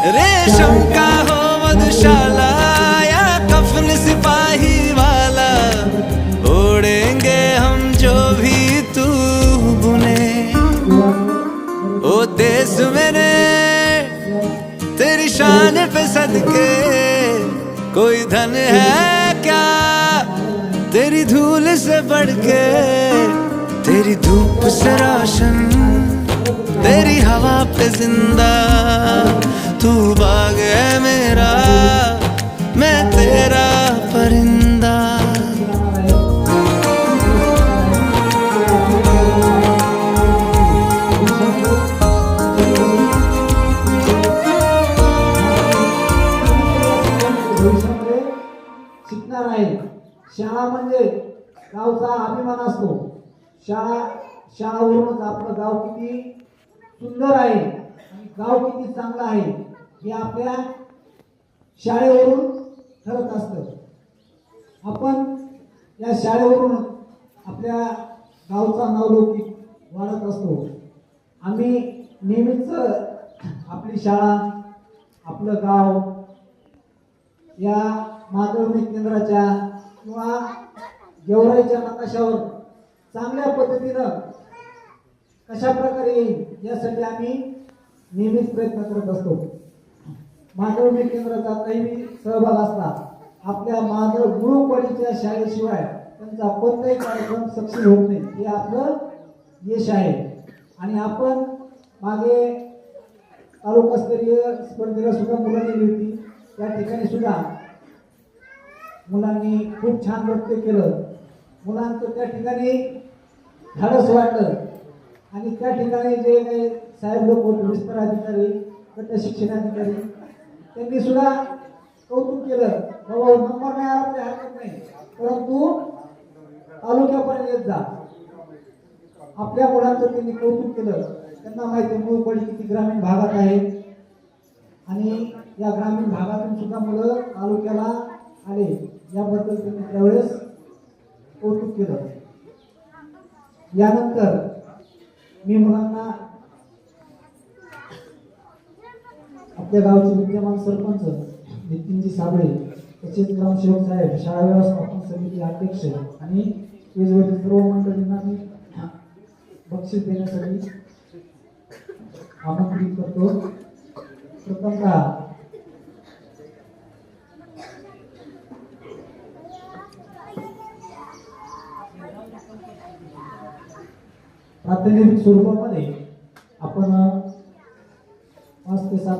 रेशम का हो मधुशाला या कफन सिपाही वाला, ओढ़ेंगे हम जो भी तू बुने। ओ देश मेरे तेरी शान पे सदके, कोई धन है क्या तेरी धूल से बढ़ के। तेरी धूप से रोशन, तेरी हवा पे जिंदा, तू बाग है मेरा, मैं तेरा परिंदा। शिकणार आहे। शाळा म्हणजे गावचा अभिमान असतो। शाळावरूनच आपलं गाव किती सुंदर आहे आणि गाव किती चांगलं आहे हे आपल्या शाळेवरून ठरत असतं। आपण या शाळेवरून आपल्या गावचा नावलौकिक वाढत असतो। आम्ही नेहमीच आपली शाळा, आपलं गाव या मातृभूमी केंद्राच्या किंवा गेवराईच्या नकाशावर चांगल्या पद्धतीनं कशा प्रकारे येईल यासाठी आम्ही नेहमीच प्रयत्न करत असतो। मातृभूमी केंद्राचा काही सहभाग असला, आपल्या गुरुवाडीच्या शाळेशिवाय त्यांचा कोणताही कार्यक्रम सक्सेस होत नाही, हे आपलं यश आहे। आणि आपण मागे तालुकास्तरीय स्पर्धेला सुद्धा मुलं नेली होती, त्या ठिकाणी सुद्धा मुलांनी खूप छान नृत्य केलं। मुलांचं त्या ठिकाणी धाडस वाटलं आणि त्या ठिकाणी जे काही साहेब लोक होते, विस्तार अधिकारी, गट शिक्षण अधिकारी, त्यांनी सुद्धा कौतुक केलं। बाबा नंबर नाही आला तरी हरकत नाही, परंतु तालुक्यापर्यंत येत जा। आपल्या मुलांचं त्यांनी कौतुक केलं। त्यांना माहिती मूळपडी किती ग्रामीण भागात आहे आणि या ग्रामीण भागातून सुद्धा मुलं तालुक्याला आले, याबद्दल त्यांनी त्यावेळेस कौतुक केलं। यानंतर मी मुलांना आपल्या गावचे विद्यमान सरपंच नितीनजी साबळे, तसेच ग्रामसेवक साहेब, शाळा व्यवस्थापन समिती अध्यक्ष आणि वेगवेगळ्या सर्व मंडळींना मी बक्षीस देण्यासाठी आमंत्रित करतो। प्रथमतः प्रातिनिधिक स्वरूपामध्ये आपण 5 ते 7